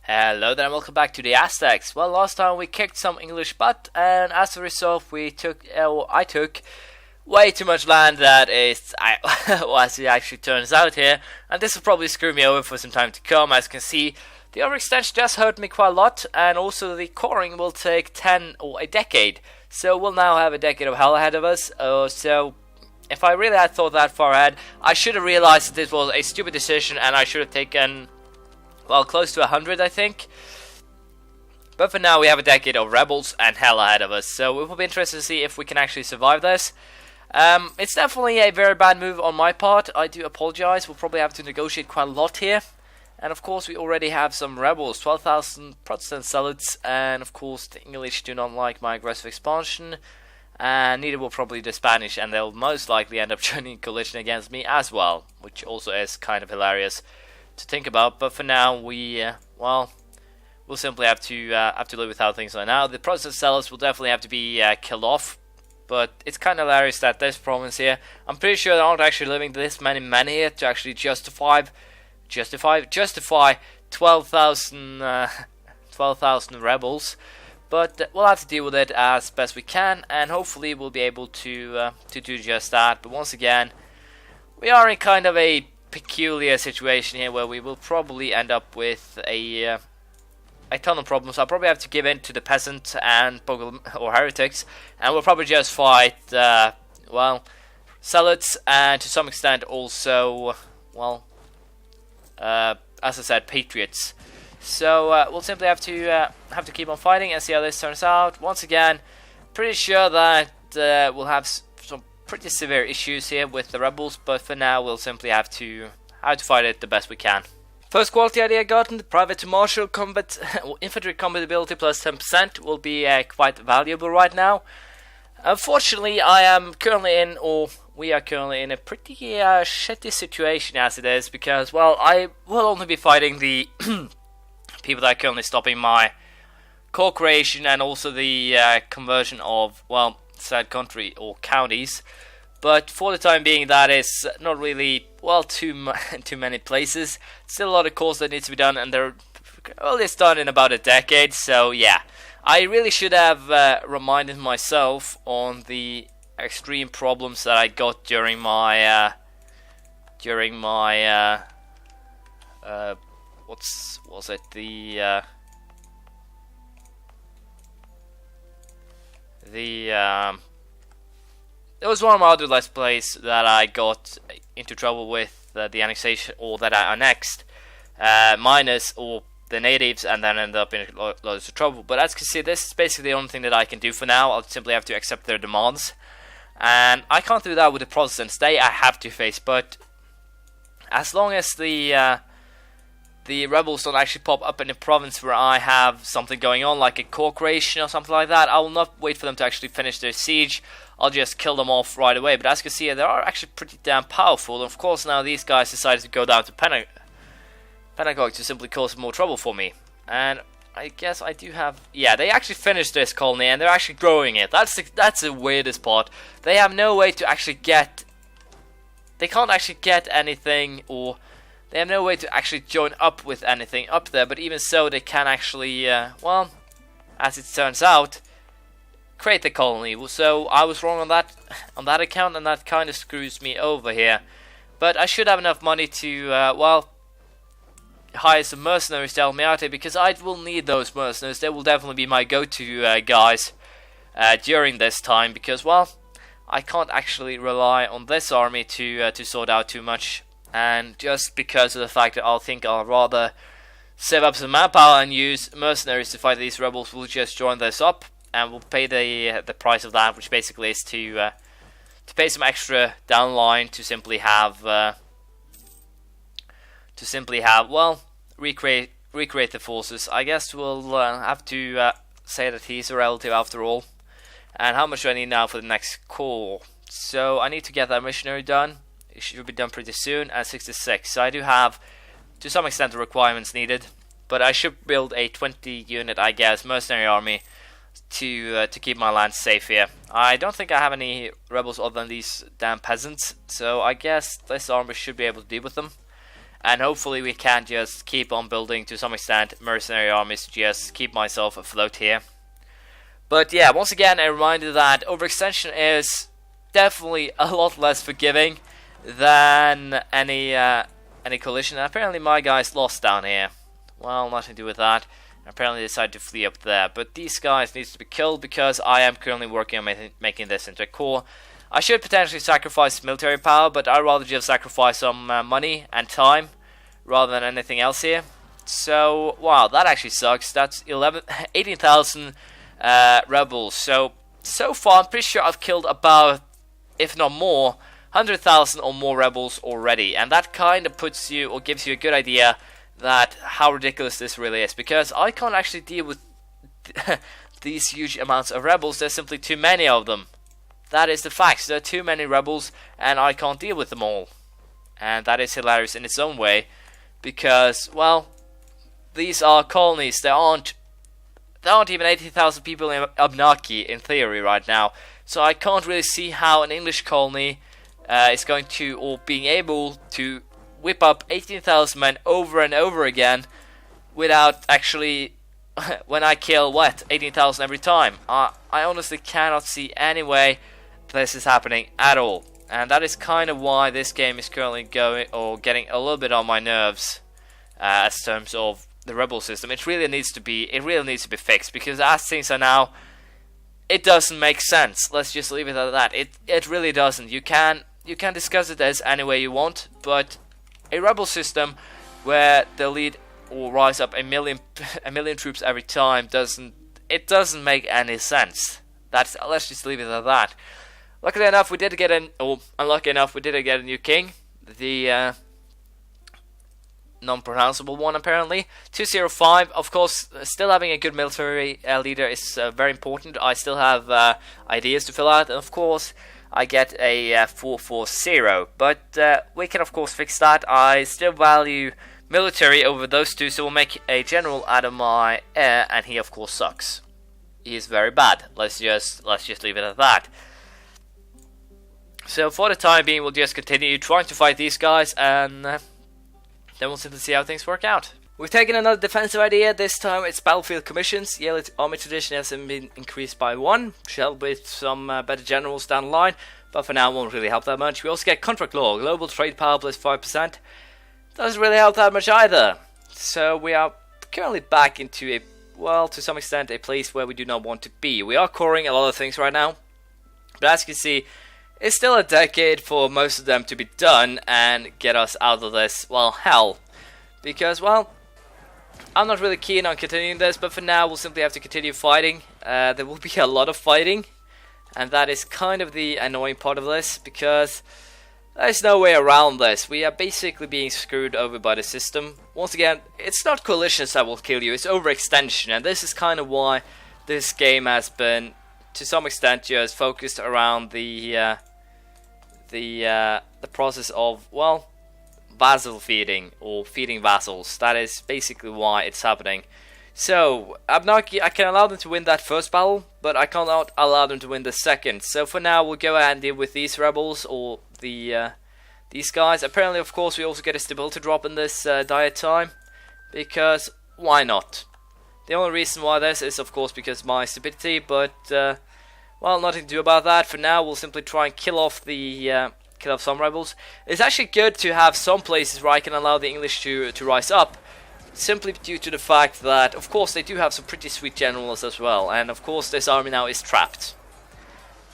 Hello there and welcome back to the Aztecs. Well, last time we kicked some English butt, and as a result I took way too much land that is, well, as it actually turns out here, and this will probably screw me over for some time to come. As you can see, the overextension does hurt me quite a lot, and also the coring will take 10 or a decade, so we'll now have a decade of hell ahead of us. So if I really had thought that far ahead, I should have realized that this was a stupid decision and I should have taken, well, close to 100, I think. But for now, we have a decade of rebels and hell ahead of us, so it will be interesting to see if we can actually survive this. It's definitely a very bad move on my part. I do apologize. We'll probably have to negotiate quite a lot here. And of course, we already have some rebels, 12,000 Protestant zealots, and of course, the English do not like my aggressive expansion. And neither will probably the Spanish, and they'll most likely end up joining coalition against me as well, which also is kind of hilarious to think about. But for now, we'll simply have to live with how things are now. The Protestant zealots will definitely have to be killed off. But it's kind of hilarious that this province here, I'm pretty sure there aren't actually living this many men here to actually justify 12,000 rebels. But we'll have to deal with it as best we can, and hopefully we'll be able to do just that. But once again, we are in kind of a peculiar situation here where we will probably end up with a ton of problems. I'll probably have to give in to the peasant and or heretics, and we'll probably just fight zealots and to some extent also as I said, patriots. So we'll simply have to keep on fighting and see how this turns out. Once again, pretty sure that we'll have some pretty severe issues here with the rebels, but for now we'll simply have to fight it the best we can. First quality idea gotten: private to martial combat, infantry combat ability plus 10% will be quite valuable right now. Unfortunately, we are currently in a pretty shitty situation as it is, because, well, I will only be fighting the people that are currently stopping my core creation and also the conversion of, well, said country or counties. But for the time being, that is not really, well, too many places. Still a lot of cores that need to be done, and they're earliest done in about a decade. So yeah, I really should have reminded myself on the extreme problems that I got during my there was one of my other Let's Plays that I got into trouble with the annexation, or that I annexed miners or the natives, and then ended up in loads of trouble. But as you can see, this is basically the only thing that I can do for now. I'll simply have to accept their demands, and I can't do that with the Protestants. I have to face, but as long as the rebels don't actually pop up in a province where I have something going on, like a core creation or something like that, I will not wait for them to actually finish their siege. I'll just kill them off right away. But as you can see, they are actually pretty damn powerful. And of course, now these guys decided to go down to Pennacook to simply cause more trouble for me. And I guess I do have... yeah, they actually finished this colony, and they're actually growing it. That's the weirdest part. They have no way to actually get... they can't actually get anything, or... they have no way to actually join up with anything up there, but even so, they can actually, well, as it turns out, create the colony. So I was wrong on that account, and that kind of screws me over here. But I should have enough money to, hire some mercenaries to help me out here, because I will need those mercenaries. They will definitely be my go-to guys during this time, because, well, I can't actually rely on this army to sort out too much. And just because of the fact that I'll rather save up some manpower and use mercenaries to fight these rebels, we'll just join this up, and we'll pay the price of that, which basically is to pay some extra downline to simply have well, recreate the forces. I guess we'll have to say that he's a relative after all. And how much do I need now for the next core? So I need to get that missionary done. It should be done pretty soon at 66. So I do have, to some extent, the requirements needed. But I should build a 20 unit, I guess, mercenary army to keep my land safe here. I don't think I have any rebels other than these damn peasants. So I guess this army should be able to deal with them. and hopefully we can just keep on building to some extent mercenary armies to just keep myself afloat here. But yeah, once again, a reminder that overextension is definitely a lot less forgiving than any collision. And apparently my guys lost down here. Well, nothing to do with that. Apparently they decided to flee up there. But these guys need to be killed because I am currently working on making this into a core. I should potentially sacrifice military power, but I'd rather just sacrifice some money and time rather than anything else here. So, wow, that actually sucks. That's 18,000 rebels. So far, I'm pretty sure I've killed about, if not more, 100,000 or more rebels already. And that kind of puts you, or gives you a good idea that how ridiculous this really is. Because I can't actually deal with these huge amounts of rebels. There's simply too many of them. That is the fact. There are too many rebels, and I can't deal with them all. And that is hilarious in its own way. Because, well, these are colonies. There aren't even 80,000 people in Hawkiee in theory right now. So I can't really see how an English colony is going to, or being able to, whip up 18,000 men over and over again without actually, when I kill, what, 18,000 every time. I honestly cannot see any way this is happening at all. And that is kind of why this game is currently getting a little bit on my nerves as terms of the rebel system. It really needs to be fixed, because as things are now, it doesn't make sense. Let's just leave it at that. It really doesn't. You can discuss it as any way you want, but a rebel system where the lead will rise up a million troops every time doesn't make any sense. Let's just leave it at that. Luckily enough, we did get unlucky enough, we did get a new king. The non-pronounceable one, apparently. 205, of course, still having a good military leader is very important. I still have ideas to fill out, and of course, I get a 440, but we can of course fix that. I still value military over those two, so we'll make a general out of my heir, and he of course sucks. He is very bad. Let's just leave it at that. So for the time being, we'll just continue trying to fight these guys, and then we'll simply see how things work out. We've taken another defensive idea. This time it's battlefield commissions. Yearly army tradition has been increased by 1. Shall with some better generals down the line, but for now won't really help that much. We also get contract law, global trade power plus 5%. Doesn't really help that much either. So we are currently back into a, well, to some extent, a place where we do not want to be. We are coring a lot of things right now, but as you can see, it's still a decade for most of them to be done and get us out of this, well, hell. Because, well, I'm not really keen on continuing this, but for now we'll simply have to continue fighting. There will be a lot of fighting, and that is kind of the annoying part of this, because there's no way around this. We are basically being screwed over by the system. Once again, it's not coalitions that will kill you, it's overextension, and this is kind of why this game has been, to some extent, just focused around the process of, well, vassal feeding, or feeding vassals. That is basically why it's happening. So, I can allow them to win that first battle, but I cannot allow them to win the second. So for now, we'll go ahead and deal with these rebels, or these guys. Apparently, of course, we also get a stability drop in this diet time, because why not? The only reason why this is, of course, because my stupidity, but well, nothing to do about that. For now, we'll simply try and kill off some rebels. It's actually good to have some places where I can allow the English to rise up, simply due to the fact that, of course, they do have some pretty sweet generals as well, and of course, this army now is trapped.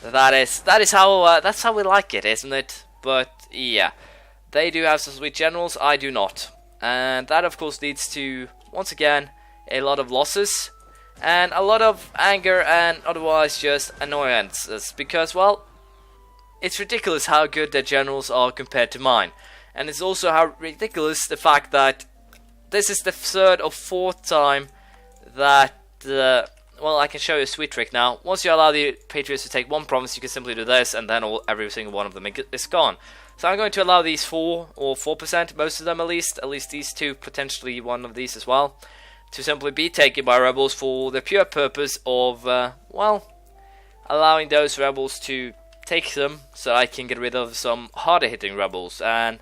That's how we like it, isn't it? But yeah, they do have some sweet generals. I do not, and that, of course, leads to, once again, a lot of losses. And a lot of anger and otherwise just annoyances, because, well, it's ridiculous how good their generals are compared to mine. And it's also how ridiculous the fact that this is the third or fourth time that, well, I can show you a sweet trick now. Once you allow the Patriots to take one province, you can simply do this, and then every single one of them is gone. So I'm going to allow these 4%, most of them at least these two, potentially one of these as well, to simply be taken by rebels for the pure purpose of, well, allowing those rebels to take them so I can get rid of some harder hitting rebels. And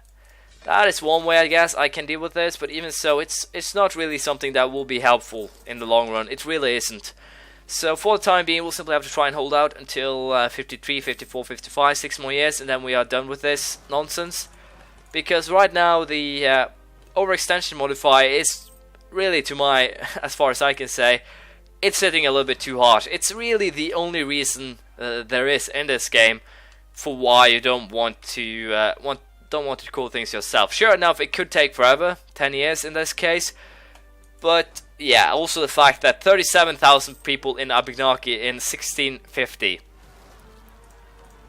That is one way I guess I can deal with this, but even so, it's not really something that will be helpful in the long run. It really isn't. So for the time being, we'll simply have to try and hold out until 53, 54, 55, 6 more years, and then we are done with this nonsense. Because right now the overextension modifier is really, to my, as far as I can say, it's hitting a little bit too hard. It's really the only reason there is in this game for why you don't want to call things yourself. Sure enough, it could take forever, 10 years in this case, but yeah, also the fact that 37,000 people in Abenaki in 1650.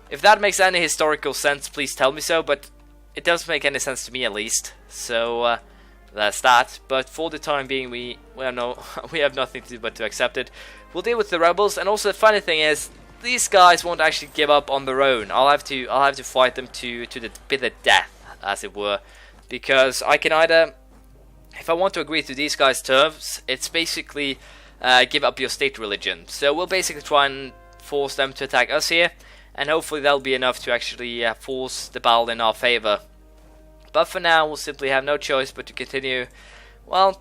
If that makes any historical sense, please tell me so, but it doesn't make any sense to me at least. So that's that. But for the time being, we have nothing to do but to accept it. We'll deal with the rebels, and also the funny thing is, these guys won't actually give up on their own. I'll have to fight them to the bitter death, as it were, because I can either, if I want to agree to these guys' terms, it's basically give up your state religion. So we'll basically try and force them to attack us here, and hopefully that'll be enough to actually force the battle in our favor. But for now, we'll simply have no choice but to continue, well,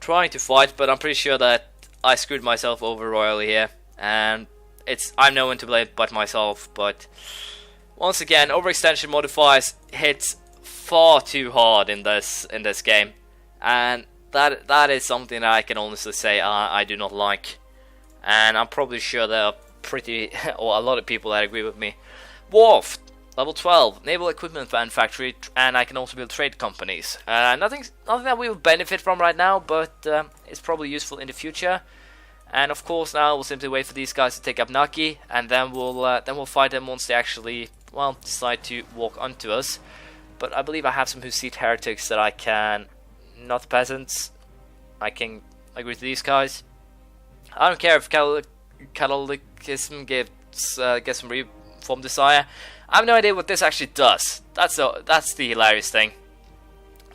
trying to fight. But I'm pretty sure that I screwed myself over royally here, and I'm no one to blame but myself. But once again, overextension modifiers hits far too hard in this game, and that is something that I can honestly say I do not like, and I'm probably sure there are or a lot of people that agree with me. Wharf level 12, naval equipment manufactory, and I can also build trade companies. Nothing that we will benefit from right now, but it's probably useful in the future. And of course, now we'll simply wait for these guys to take up Naki, and then we'll fight them once they actually, well, decide to walk onto us. But I believe I have some Hussite heretics that I can, not peasants, I can agree to these guys. I don't care if Catholicism gets some reform desire. I have no idea what this actually does. That's the hilarious thing.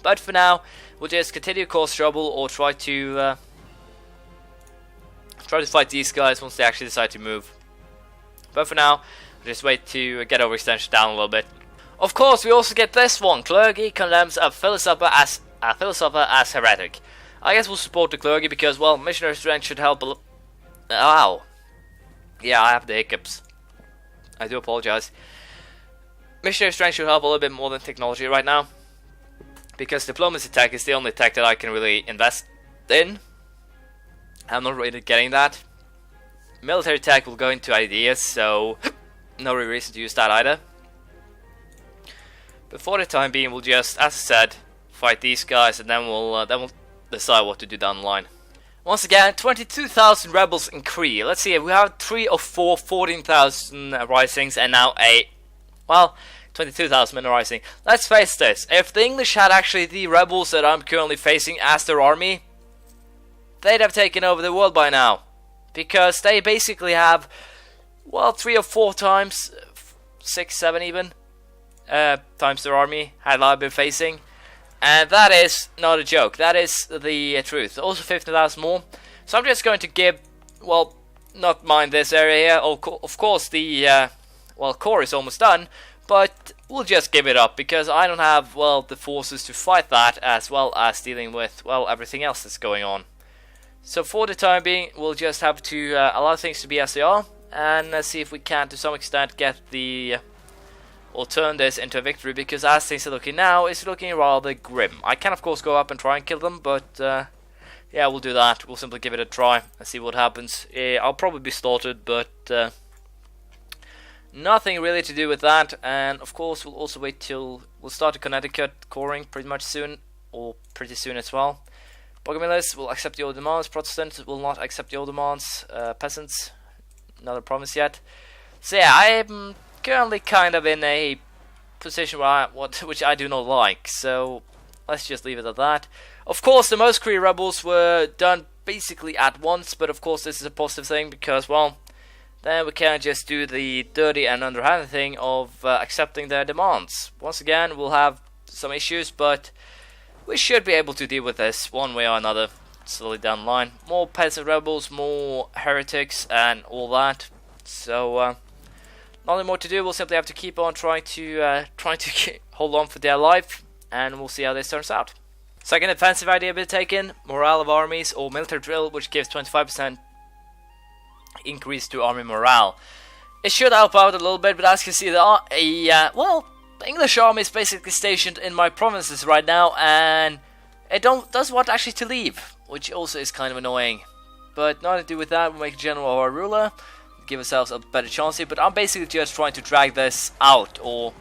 But for now, we'll just continue to cause trouble or try to fight these guys once they actually decide to move. But for now, we'll just wait to get overextension down a little bit. Of course, we also get this one. Clergy condemns a philosopher as heretic. I guess we'll support the clergy because, well, missionary strength should help. Ow. Yeah, I have the hiccups. I do apologize. Missionary strength should help a little bit more than technology right now, because diplomacy tech is the only tech that I can really invest in. I'm not really getting that. Military tech will go into ideas, so no real reason to use that either. But for the time being, we'll just, as I said, fight these guys, and then we'll decide what to do down the line. Once again, 22,000 rebels in Cree. Let's see, we have 3 or 4 14,000 risings, and now well, 22,000 men rising. Let's face this, if the English had actually the rebels that I'm currently facing as their army, they'd have taken over the world by now. Because they basically have, well, 3 or 4 times, 6, 7 even, times their army had I been facing. And that is not a joke, that is the truth. Also 50,000 more. So I'm just going to give, well, not mind this area here. Of course the, well, core is almost done. But we'll just give it up, because I don't have, well, the forces to fight that, as well as dealing with, well, everything else that's going on. So for the time being, we'll just have to allow things to be as they are, and see if we can, to some extent, get the, or turn this into a victory, because as things are looking now, it's looking rather grim. I can, of course, go up and try and kill them, but, yeah, we'll do that. We'll simply give it a try and see what happens. I'll probably be slaughtered, but, nothing really to do with that. And of course we'll also wait till we'll start the Connecticut coring pretty much soon, or pretty soon as well. Bogomilers will accept the old demands. Protestants will not accept the old demands. Peasants, not a promise yet. So yeah, I'm currently kind of in a position where which I do not like. So let's just leave it at that. Of course, the most Cree rebels were done basically at once, but of course this is a positive thing, because, well, then we can't just do the dirty and underhanded thing of accepting their demands. Once again, we'll have some issues, but we should be able to deal with this one way or another slowly down the line. More peasant rebels, more heretics, and all that. So, nothing more to do. We'll simply have to keep on trying to hold on for their life, and we'll see how this turns out. Second offensive idea been taken, morale of armies or military drill, which gives 25% increase to army morale. It should help out a little bit, but as you can see, the English army is basically stationed in my provinces right now, and it doesn't want actually to leave, which also is kind of annoying. But nothing to do with that, we'll make a general our ruler, give ourselves a better chance here, but I'm basically just trying to drag this out, or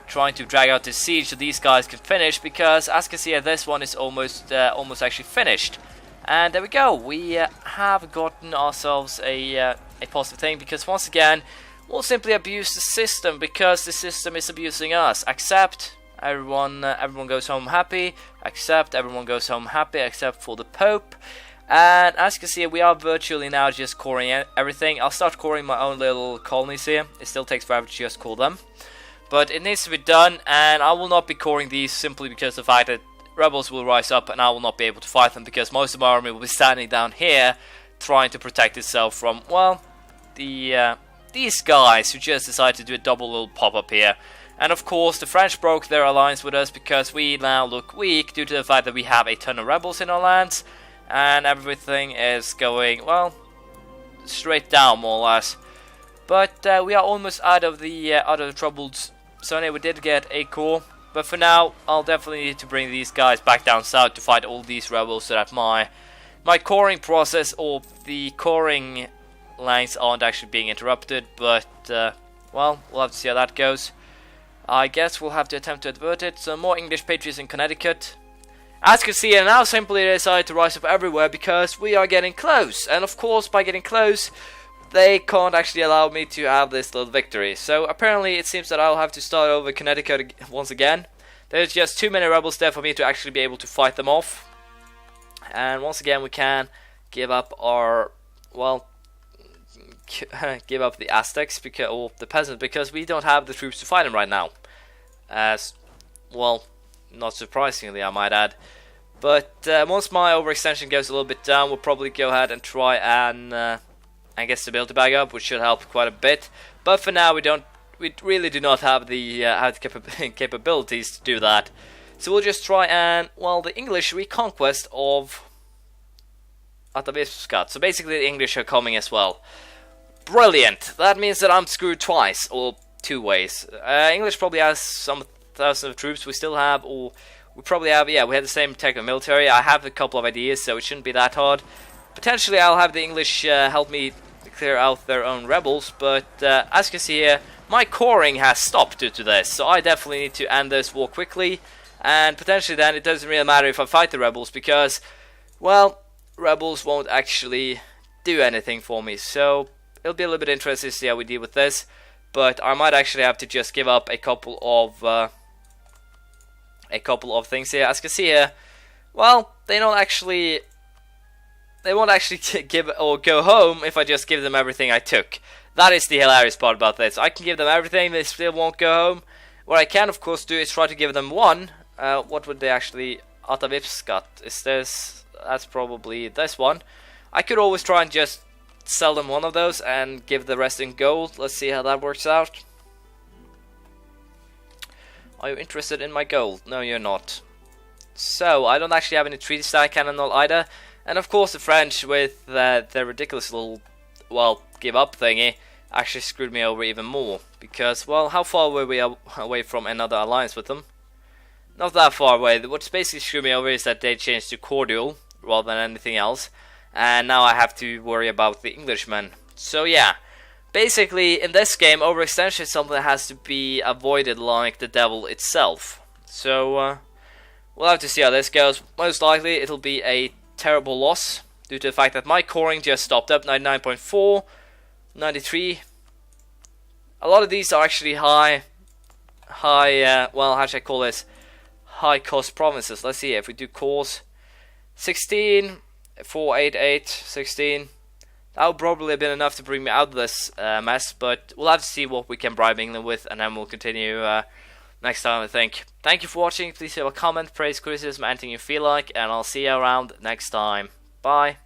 trying to drag out the siege so these guys can finish, because as you can see, this one is almost actually finished. And there we go, we have gotten ourselves a positive thing, because once again, we'll simply abuse the system, because the system is abusing us. Accept, everyone goes home happy, accept, everyone goes home happy, except for the Pope. And as you can see, we are virtually now just coring everything. I'll start coring my own little colonies here. It still takes forever to just core them, but it needs to be done, and I will not be coring these simply because of the fact that rebels will rise up and I will not be able to fight them, because most of my army will be standing down here trying to protect itself from, well, these guys who just decided to do a double little pop-up here. And of course the French broke their alliance with us because we now look weak due to the fact that we have a ton of rebels in our lands, and everything is going, well, straight down more or less. But we are almost out of the troubled zone. We did get a core, but for now I'll definitely need to bring these guys back down south to fight all these rebels, so that my coring process, or the coring lengths, aren't actually being interrupted. But well, we'll have to see how that goes. I guess we'll have to attempt to avert it. So more English patriots in Connecticut. As you can see, I now simply decide to rise up everywhere because we are getting close, and of course by getting close they can't actually allow me to have this little victory. So apparently it seems that I'll have to start over Connecticut once again. There's just too many rebels there for me to actually be able to fight them off. And once again we can give up our, well, give up the Aztecs, because, or the peasants, because we don't have the troops to fight them right now. As, well, not surprisingly I might add. But once my overextension goes a little bit down, we'll probably go ahead and try and get stability back up, which should help quite a bit. But for now we really do not have the capabilities to do that. So we'll just try and, well, the English reconquest of Ataviscat. So basically the English are coming as well. Brilliant! That means that I'm screwed twice, or two ways. English probably has some thousands of troops. We still have, or we probably have, yeah, we have the same tech and military. I have a couple of ideas, so it shouldn't be that hard. Potentially I'll have the English help me clear out their own rebels, but as you can see here, my coring has stopped due to this, so I definitely need to end this war quickly. And potentially then it doesn't really matter if I fight the rebels, because, well, rebels won't actually do anything for me. So it'll be a little bit interesting to see how we deal with this, but I might actually have to just give up a couple of things here. As you can see here, well, they won't actually give or go home if I just give them everything I took. That is the hilarious part about this. I can give them everything, they still won't go home. What I can of course do is try to give them one. What would they actually, Atavivskat, is this? That's probably this one. I could always try and just sell them one of those and give the rest in gold. Let's see how that works out. Are you interested in my gold? No, you're not. So I don't actually have any treaties that I can annul either. And of course the French, with their ridiculous little, well, give up thingy, actually screwed me over even more. Because, well, how far were we away from another alliance with them? Not that far away. What's basically screwed me over is that they changed to cordial rather than anything else. And now I have to worry about the Englishmen. So yeah, basically in this game, overextension is something that has to be avoided like the devil itself. So we'll have to see how this goes. Most likely it'll be a terrible loss due to the fact that my coring just stopped up. 99.4, 93. A lot of these are actually high, well, how should I call this? High cost provinces. Let's see if we do cores. 16, 488, 16. That would probably have been enough to bring me out of this mess, but we'll have to see what we can bribe England with, and then we'll continue next time, I think. Thank you for watching. Please leave a comment, praise, criticism, anything you feel like, and I'll see you around next time. Bye.